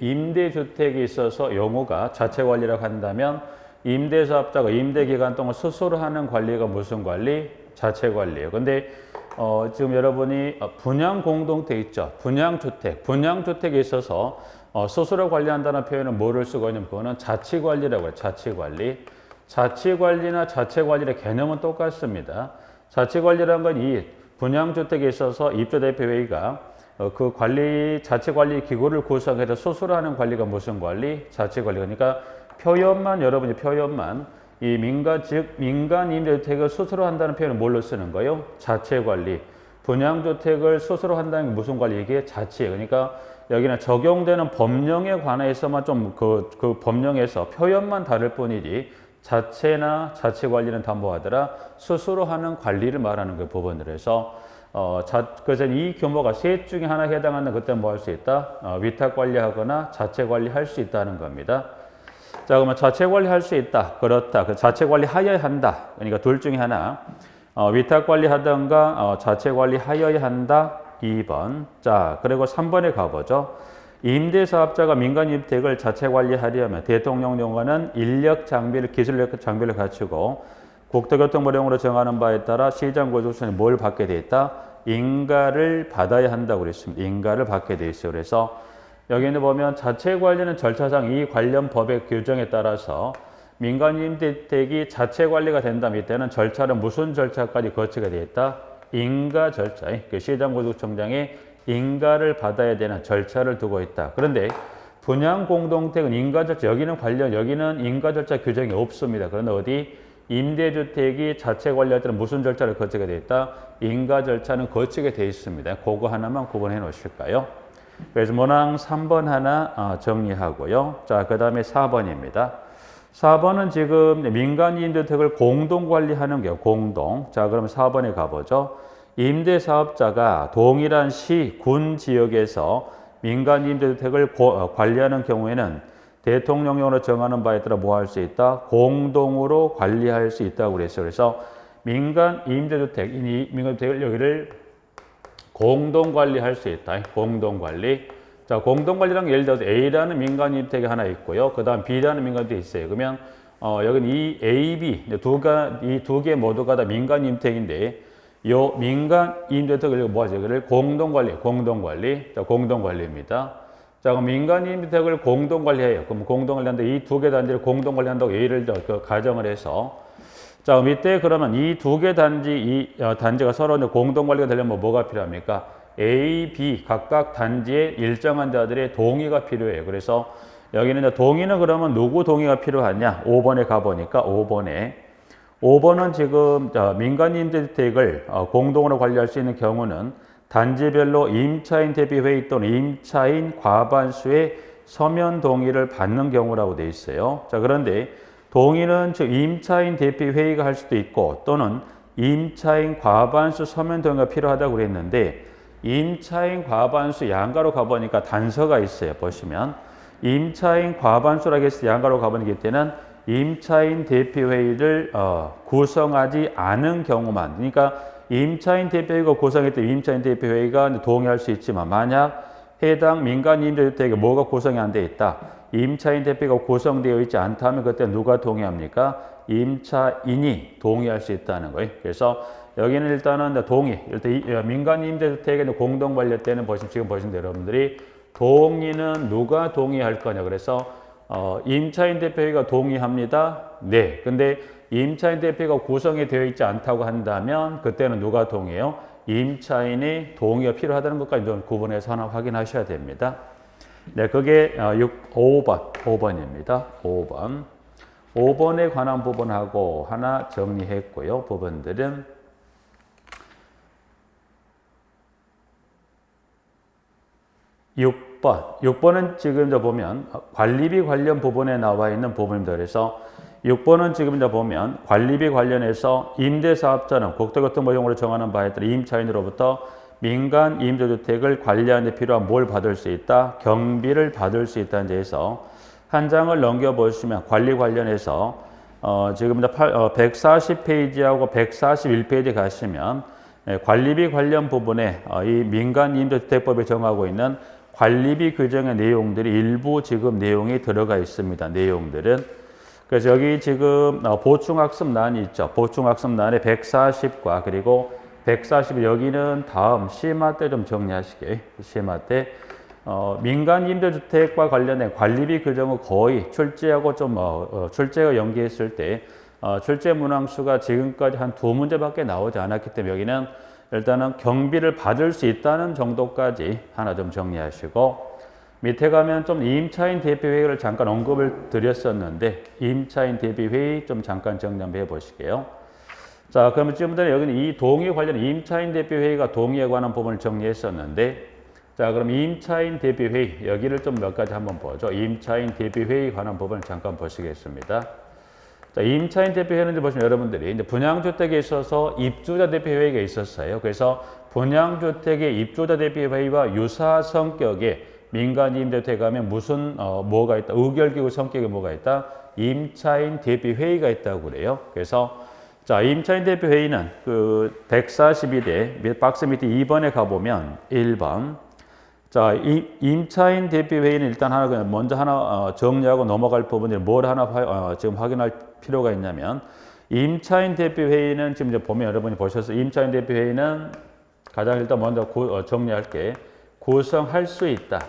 임대주택이 있어서 용어가 자체 관리라고 한다면 임대사업자가 임대기간 동안 스스로 하는 관리가 무슨 관리? 자체 관리예요. 근데 지금 여러분이 분양 공동체 있죠. 분양주택에 있어서 스스로 관리한다는 표현은 뭐를 쓰고 있냐면 그거는 자치관리라고 해요. 자치관리. 자치관리나 자체관리의 개념은 똑같습니다. 자치관리라는 건 이 분양주택에 있어서 입주대표회의가 그 자체관리 기구를 구성해서 스스로 하는 관리가 무슨 관리? 자체관리. 그러니까 여러분이 표현만 이 민간 임대주택을 스스로 한다는 표현을 뭘로 쓰는 거예요? 자체관리. 분양주택을 스스로 한다는 게 무슨 관리? 이게 자치예요. 그러니까 여기는 적용되는 법령에 관해서만 좀 그 법령에서 표현만 다를 뿐이지 자체나 자체관리는 다 뭐하더라? 스스로 하는 관리를 말하는 그 부분으로 해서 그래서 이 규모가 셋 중에 하나에 해당하는 그때 뭐 할 수 있다? 위탁관리하거나 자체관리할 수 있다는 겁니다. 자, 그러면 자체관리할 수 있다. 그렇다. 그 자체관리하여야 한다. 그러니까 둘 중에 하나. 위탁관리하던가 자체관리하여야 한다. 2번. 자, 그리고 3번에 가보죠. 임대사업자가 민간주택을 자체관리하려면 대통령령과는 기술력 장비를 갖추고 국토교통부령으로 정하는 바에 따라 시장고속선이 뭘 받게 돼 있다? 인가를 받아야 한다고 그랬습니다. 인가를 받게 돼 있어요. 그래서 여기는 보면 자체관리는 절차상 이 관련 법의 규정에 따라서 민간임대주택이 자체관리가 된다면 이때는 절차는 무슨 절차까지 거치게 돼 있다? 인가 절차. 그 시장고속청장의 인가를 받아야 되는 절차를 두고 있다. 그런데 분양공동택은 인가 절차, 여기는 인가 절차 규정이 없습니다. 그런데 어디? 임대주택이 자체 관리할 때는 무슨 절차를 거치게 돼 있다? 인가 절차는 거치게 돼 있습니다. 그거 하나만 구분해 놓으실까요? 그래서 문항 3번 하나 정리하고요. 자, 그 다음에 4번입니다. 4번은 지금 민간 임대주택을 공동 관리하는 게요. 공동. 자, 그럼 4번에 가보죠. 임대사업자가 동일한 시, 군 지역에서 민간 임대주택을 관리하는 경우에는 대통령령으로 정하는 바에 따라 뭐 할 수 있다? 공동으로 관리할 수 있다고 그랬어요. 그래서 민간 임대주택을 여기를 공동 관리할 수 있다. 공동 관리. 자, 공동 관리라는 게 예를 들어서 A라는 민간 임대주택이 하나 있고요. 그 다음 B라는 민간 임대주택이 있어요. 그러면 여기는 이 A, B 이 두 개 모두가 다 민간 임대주택인데 요 민간 임대주택을 뭐하죠? 이거를 공동 관리. 자, 공동 관리입니다. 자, 그럼 민간 임대주택을 공동 관리해요. 그럼 공동 관리하는데 이 두 개 단지를 공동 관리한다고 예를 가정을 해서 자, 그럼 이때 그러면 이 두 개 단지가 서로 공동 관리가 되려면 뭐가 필요합니까? A, B 각각 단지의 일정한 자들의 동의가 필요해요. 그래서 여기는 동의는 그러면 누구 동의가 필요하냐? 5번에 가보니까 5번은 지금 민간 임대주택을 공동으로 관리할 수 있는 경우는 단지별로 임차인 대표회의 또는 임차인 과반수의 서면 동의를 받는 경우라고 되어 있어요. 자, 그런데 동의는 즉 임차인 대표회의가 할 수도 있고 또는 임차인 과반수 서면 동의가 필요하다고 그랬는데 임차인 과반수 양가로 가보니까 단서가 있어요. 보시면 임차인 과반수라고 해서 양가로 가보니까 이때는 임차인 대표회의를 구성하지 않은 경우만, 그러니까 임차인 대표회의가 구성했던 임차인 대표회의가 동의할 수 있지만 만약 해당 민간 임대주택에 뭐가 구성이 안 돼 있다. 임차인 대표가 구성되어 있지 않다면 그때 누가 동의합니까? 임차인이 동의할 수 있다는 거예요. 그래서 여기는 일단은 일단 민간 임대주택의 공동 관리 때는 지금 보신 대로 여러분들이 동의는 누가 동의할 거냐. 그래서 임차인 대표회의가 동의합니다. 네. 근데 임차인 대표가 구성이 되어 있지 않다고 한다면 그때는 누가 동의해요? 임차인의 동의가 필요하다는 것까지 좀 구분해서 하나 확인하셔야 됩니다. 네, 그게 5번입니다. 5번에 관한 부분하고 하나 정리했고요. 부분들은 6번은 지금 보면 관리비 관련 부분에 나와 있는 부분입니다. 그래서 6번은 지금 보면 관리비 관련해서 임대사업자는 국토교통부용으로 정하는 바에 따라 임차인으로부터 민간 임대주택을 관리하는 데 필요한 뭘 받을 수 있다? 경비를 받을 수 있다는 데에서 한 장을 넘겨보시면 관리 관련해서 지금 140페이지하고 141페이지 가시면 관리비 관련 부분에 이 민간임대주택법에 정하고 있는 관리비 규정의 내용들이 일부 지금 내용이 들어가 있습니다. 내용들은. 그래서 여기 지금 보충학습란이 있죠. 보충학습란에 140과 그리고 140 여기는 다음 시마 때 좀 정리하시게. 시마 때 민간임대주택과 관련된 관리비 규정은 거의 출제하고 좀 출제가 연계했을 때 출제 문항수가 지금까지 한 2문제밖에 나오지 않았기 때문에 여기는 일단은 경비를 받을 수 있다는 정도까지 하나 좀 정리하시고 밑에 가면 좀 임차인 대비회의를 잠깐 언급을 드렸었는데 임차인 대비회의 좀 잠깐 정리 한번 해보실게요. 자, 그러면 지금부터 여기는 이 동의 관련 임차인 대비회의가 동의에 관한 부분을 정리했었는데 자, 그럼 임차인 대비회의 여기를 좀 몇 가지 한번 보죠. 임차인 대비회의 관한 부분을 잠깐 보시겠습니다. 자, 임차인 대비회의는 보시면 여러분들이 이제 분양주택에 있어서 입주자 대비회의가 있었어요. 그래서 분양주택의 입주자 대비회의와 유사 성격의 민간임대주택에 가면 무슨 뭐가 있다? 의결기구 성격이 뭐가 있다? 임차인 대비회의가 있다고 그래요. 그래서 자, 임차인 대비회의는 그 142대 박스 밑에 2번에 가보면 1번 자, 임차인 대비회의는 일단 먼저 하나 정리하고 넘어갈 부분이 뭘 하나 지금 확인할 필요가 있냐면 임차인 대비회의는 지금 이제 보면 여러분이 보셔서 임차인 대비회의는 가장 일단 먼저 정리할게. 구성할 수 있다.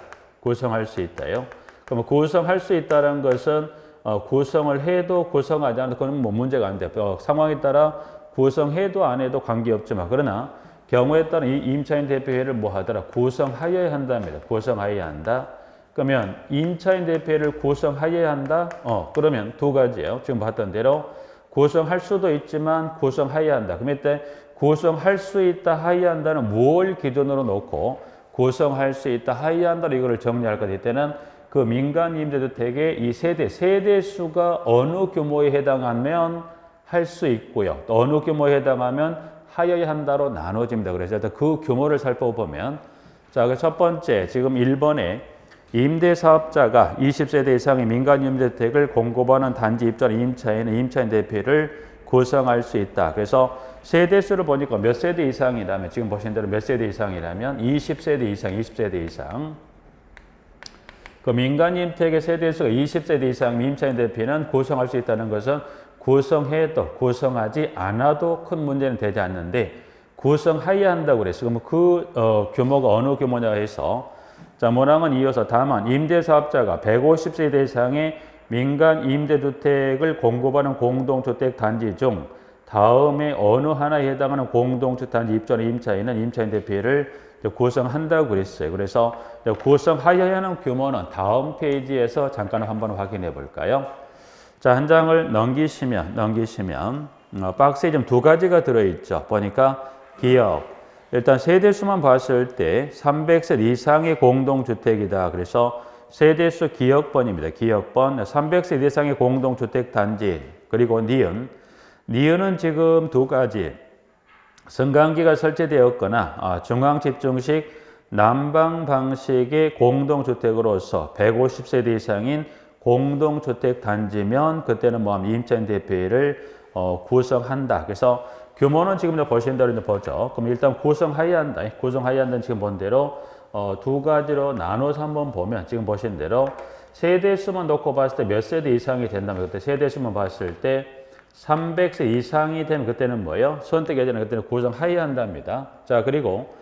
구성할 수 있다요. 그럼 구성할 수 있다는 것은 구성을 해도 구성하지 않아도 그건 뭐 문제가 안 돼요. 상황에 따라 구성해도 안 해도 관계없지만 그러나 경우에 따른 이 임차인 대비회의를 뭐 하더라? 구성하여야 한답니다. 구성하여야 한다. 그러면 임차인 대비회의를 구성하여야 한다? 그러면 두 가지예요. 지금 봤던 대로 구성할 수도 있지만 구성하여야 한다. 그럼 이때 구성할 수 있다, 하여야 한다는 뭘 기준으로 놓고 구성할 수 있다, 하여야 한다로 이거를 정리할 것 이때는 그 민간임대주택의 이 세대수가 어느 규모에 해당하면 할 수 있고요. 또 어느 규모에 해당하면 하여야 한다로 나눠집니다. 그래서 그 규모를 살펴보면 자, 그 첫 번째 지금 1번에 임대사업자가 20세대 이상의 민간임대주택을 공급하는 단지 입주하는 임차인은 임차인 대비회의를 구성할 수 있다. 그래서 세대수를 보니까 몇 세대 이상이라면 지금 보신 대로 몇 세대 이상이라면 20세대 이상, 20세대 이상. 그 민간임대주택의 세대수가 20세대 이상 임차인 대비회의는 구성할 수 있다는 것은 구성해도 구성하지 않아도 큰 문제는 되지 않는데 구성하여야 한다고 그랬어요. 그럼 그 규모가 어느 규모냐 해서 자, 문항은 이어서 다만 임대사업자가 150세대 이상의 민간 임대주택을 공급하는 공동주택 단지 중 다음에 어느 하나에 해당하는 공동주택 단지 입주하는 임차인은 임차인 대비회의를 구성한다고 그랬어요. 그래서 구성하여야 하는 규모는 다음 페이지에서 잠깐 한번 확인해 볼까요? 자, 한 장을 넘기시면 박스에 좀 두 가지가 들어있죠. 보니까 기억. 일단 세대수만 봤을 때 300세 이상의 공동주택이다. 그래서 세대수 기억번입니다. 기억번 300세 이상의 공동주택 단지 그리고 니은은 지금 두 가지 승강기가 설치되었거나 중앙집중식 난방 방식의 공동주택으로서 150세대 이상인 공동주택 단지면 그때는 뭐 임차인 대비회의를 구성한다. 그래서 규모는 지금 보신 대로 보죠. 그럼 일단 구성하여야 한다. 구성하여야 한다는 지금 본 대로 두 가지로 나눠서 한번 보면 지금 보신 대로 세대수만 놓고 봤을 때 몇 세대 이상이 된다면 그때 세대수만 봤을 때 300세 이상이 되면 그때는 뭐예요? 선택해야 되는 그때는 구성하여야 한답니다. 자, 그리고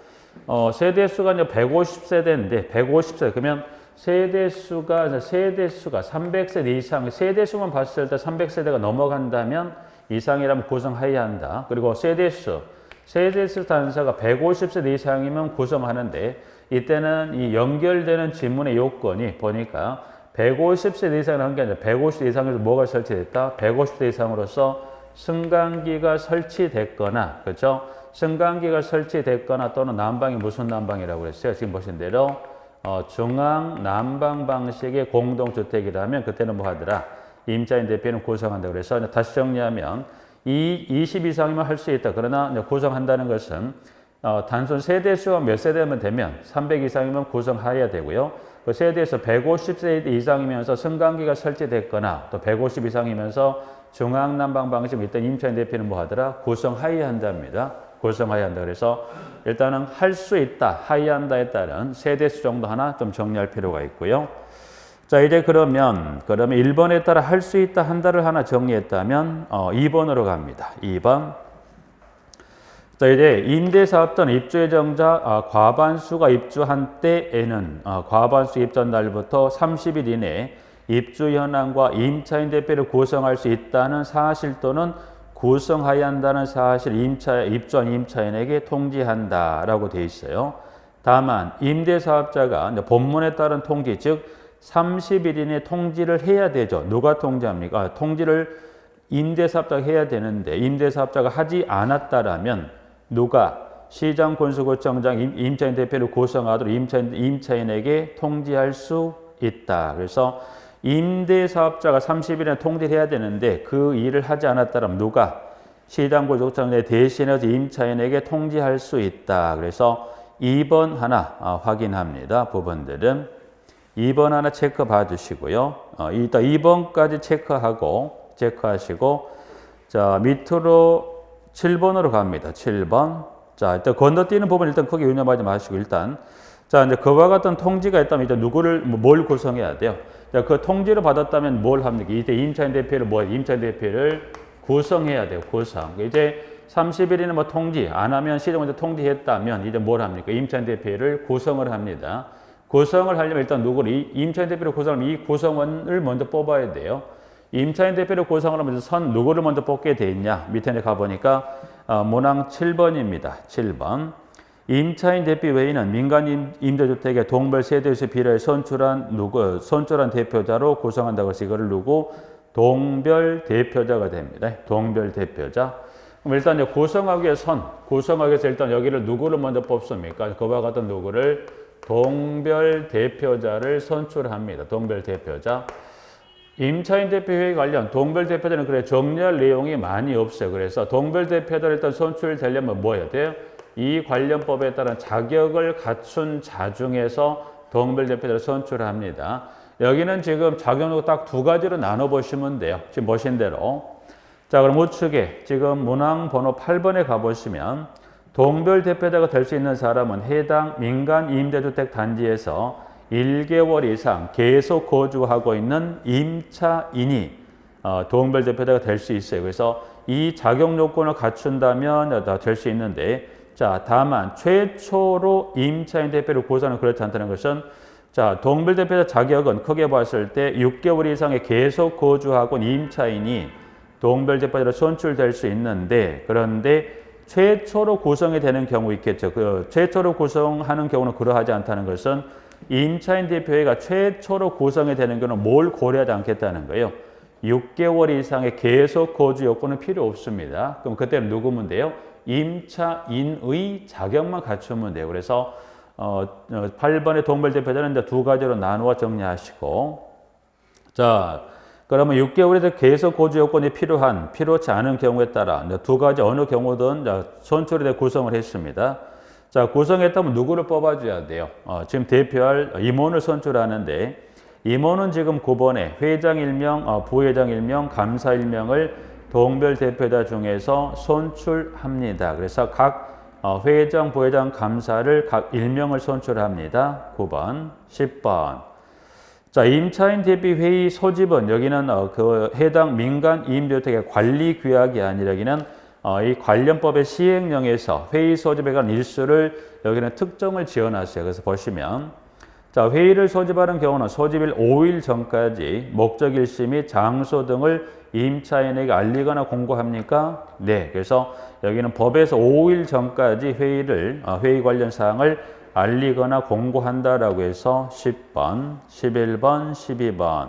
세대수가 이제 150세대인데 150세대 그러면 세대수가 300세대 이상 세대수만 봤을 때 300세대가 넘어간다면 이상이라면 구성하여야 한다. 그리고 세대수 단서가 150세대 이상이면 구성하는데 이때는 이 연결되는 지문의 요건이 보니까 150세대 이상을 한 게 아니라 150세 이상에서 뭐가 설치됐다? 150세 이상으로서 승강기가 설치됐거나 그렇죠? 승강기가 설치됐거나 또는 난방이 무슨 난방이라고 그랬어요? 지금 보신 대로 중앙 난방 방식의 공동주택이라면 그때는 뭐 하더라? 임차인 대비회의는 구성한다. 그래서 다시 정리하면 20 이상이면 할 수 있다. 그러나 구성한다는 것은 단순 세대수가 몇 세대면 되면 300 이상이면 구성해야 되고요. 그 세대에서 150세대 이상이면서 승강기가 설치됐거나 또 150 이상이면서 중앙난방 방식 일단 임차인 대표는 뭐 하더라? 구성하여야 한답니다. 구성하여야 한다. 그래서 일단은 할 수 있다, 하여야 한다에 따른 세대수 정도 하나 좀 정리할 필요가 있고요. 자, 이제 그러면 1번에 따라 할 수 있다, 한다를 하나 정리했다면 2번으로 갑니다. 2번. 자, 이제 임대사업자는 입주예정자 과반수가 입주한 때에는 과반수 입주한 날부터 30일 이내에 입주 현황과 임차인 대표를 구성할 수 있다는 사실 또는 구성하여야 한다는 사실 입주한 임차인에게 통지한다라고 되어 있어요. 다만 임대사업자가 본문에 따른 통지, 즉 30일 이내에 통지를 해야 되죠. 누가 통지합니까? 통지를 임대사업자가 해야 되는데 임대사업자가 하지 않았다라면 누가? 시장 군수구청장 임차인 대표를 구성하도록 임차인에게 통지할 수 있다. 그래서 임대사업자가 30일에 통지를 해야 되는데 그 일을 하지 않았다면 누가? 시장 군수구청장이 대신해서 임차인에게 통지할 수 있다. 그래서 2번 하나 확인합니다. 부분들은 2번 하나 체크 봐주시고요. 일단 2번까지 체크하시고 자, 밑으로 7번으로 갑니다. 7번. 자, 일단 건너뛰는 부분 일단 크게 유념하지 마시고 일단 자, 이제 그와 같은 통지가 있다면 이제 뭘 구성해야 돼요? 자, 그 통지를 받았다면 뭘 합니까? 이때 임차인 대표를 구성해야 돼요. 구성. 이제 30일이나 뭐 통지 안 하면 시정원에서 통지했다면 이제 뭘 합니까? 임차인 대표를 구성을 합니다. 구성을 하려면 일단 임차인 대표를 구성하면 이 구성원을 먼저 뽑아야 돼요. 임차인 대표를 구성을 하면 누구를 먼저 뽑게 돼 있냐? 밑에 가보니까 문항 7번입니다. 7번. 임차인 대표 외에는 민간 임대주택의 동별 세대수 비례에 선출한 대표자로 구성한다고 해서 이거를 동별 대표자가 됩니다. 동별 대표자. 그럼 일단 이제 구성하기 위해서 일단 여기를 누구를 먼저 뽑습니까? 그와 같은 누구를 동별 대표자를 선출합니다. 동별 대표자. 임차인 대표회의 관련 동별 대표자는 정리할 내용이 많이 없어요. 그래서 동별 대표자를 일단 선출되려면 뭐 해야 돼요? 이 관련법에 따른 자격을 갖춘 자 중에서 동별 대표자를 선출합니다. 여기는 지금 자격을 딱 두 가지로 나눠 보시면 돼요. 지금 보신 대로. 자, 그럼 우측에 지금 문항 번호 8번에 가보시면 동별 대표자가 될 수 있는 사람은 해당 민간 임대주택 단지에서 1개월 이상 계속 거주하고 있는 임차인이 동별 대표자가 될 수 있어요. 그래서 이 자격 요건을 갖춘다면 될 수 있는데 자, 다만 최초로 임차인 대표를 구성하는 그렇지 않다는 것은 자, 동별 대표자 자격은 크게 봤을 때 6개월 이상의 계속 거주하고 있는 임차인이 동별 대표자로 선출될 수 있는데 그런데 최초로 구성이 되는 경우 있겠죠. 최초로 구성하는 경우는 그러하지 않다는 것은 임차인 대표회가 최초로 구성이 되는 경우는 뭘 고려하지 않겠다는 거예요. 6개월 이상의 계속 거주 요건은 필요 없습니다. 그럼 그때는 누구면 돼요? 임차인의 자격만 갖추면 돼요. 그래서 8번의 동별 대표자는 이제 두 가지로 나누어 정리하시고 자, 그러면 6개월에도 계속 거주 요건이 필요치 않은 경우에 따라 두 가지 어느 경우든 선출에 대해 구성을 했습니다. 자, 구성했다면 누구를 뽑아줘야 돼요? 지금 대표할 임원을 선출하는데 임원은 지금 9번에 회장 1명, 부회장 1명, 감사 1명을 동별 대표자 중에서 선출합니다. 그래서 각 회장, 부회장, 감사를 각 1명을 선출합니다. 9번, 10번. 자, 임차인 대표 회의 소집은 여기는 해당 민간 임대주택의 관리 규약이 아니라 여기는 이 관련법의 시행령에서 회의 소집에 관한 일수를 여기는 특정을 지어놨어요. 그래서 보시면 자, 회의를 소집하는 경우는 소집일 5일 전까지 목적 일시 및 장소 등을 임차인에게 알리거나 공고합니까? 네. 그래서 여기는 법에서 5일 전까지 회의 관련 사항을 알리거나 공고한다라고 해서 10번, 11번, 12번.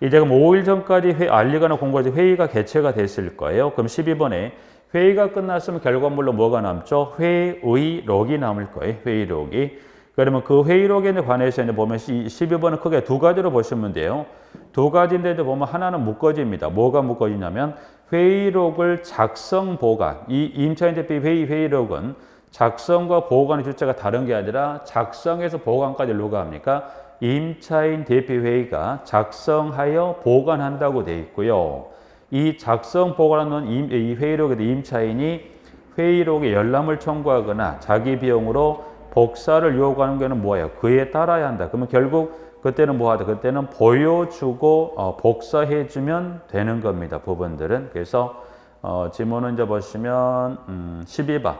이제 그럼 5일 전까지 알리거나 공고해서 회의가 개최가 됐을 거예요. 그럼 12번에 회의가 끝났으면 결과물로 뭐가 남죠? 회의록이 남을 거예요. 회의록이. 그러면 그 회의록에 관해서 이제 보면 12번은 크게 두 가지로 보시면 돼요. 두 가지인데 보면 하나는 묶어집니다. 뭐가 묶어지냐면 회의록을 작성 보관. 이 임차인 대표 회의록은 작성과 보관의 주체가 다른 게 아니라 작성에서 보관까지 누가 합니까? 임차인 대표회의가 작성하여 보관한다고 되어 있고요. 이 작성 보고라는 이 회의록에도 임차인이 회의록에 열람을 청구하거나 자기 비용으로 복사를 요구하는 경우는 뭐예요? 그에 따라야 한다. 그러면 결국 그때는 뭐하다? 그때는 보여주고 복사해주면 되는 겁니다. 부분들은. 그래서 지문은 이제 보시면 12번.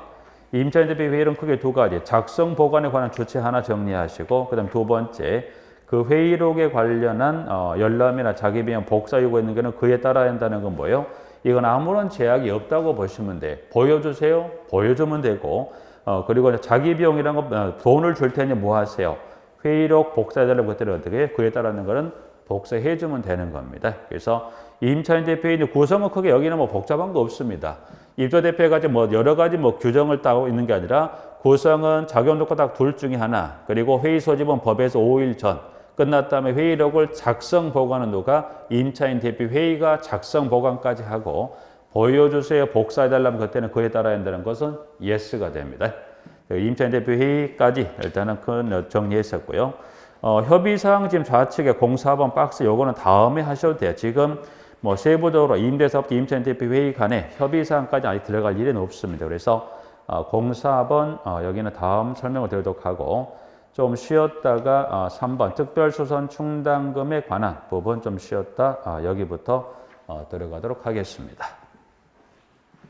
임차인 대표 회의록은 크게 두 가지. 작성 보관에 관한 조치 하나 정리하시고 그다음 두 번째 그 회의록에 관련한 열람이나 자기 비용 복사 요구하는 경우는 그에 따라야 한다는 건 뭐예요? 이건 아무런 제약이 없다고 보시면 돼. 보여주세요. 보여주면 되고 그리고 자기 비용이란 거 돈을 줄 테니 뭐 하세요? 회의록 복사해달라고 그때는 어떻게 그에 따르는 거는 복사해주면 되는 겁니다. 그래서 임차인 대표인의 구성은 크게 여기는 뭐 복잡한 거 없습니다. 입주 대표에 가지 뭐 여러 가지 뭐 규정을 따고 있는 게 아니라 구성은 작용 조건 딱 둘 중에 하나. 그리고 회의 소집은 법에서 5일 전 끝났 다음에 회의록을 작성 보관은 누가 임차인 대표 회의가 작성 보관까지 하고 보여주세요 복사해달라면 그때는 그에 따라야 한다는 것은 yes가 됩니다. 임차인 대표 회의까지 일단은 큰 정리했었고요. 협의사항 지금 좌측에 04번 박스 요거는 다음에 하셔도 돼요. 지금 뭐 세부적으로 임대사업자 임차인 대표 회의 간에 협의사항까지 아직 들어갈 일은 없습니다. 그래서 04번 여기는 다음 설명을 드리도록 하고 좀 쉬었다가 3번 특별수선 충당금에 관한 부분 좀 쉬었다 여기부터 들어가도록 하겠습니다.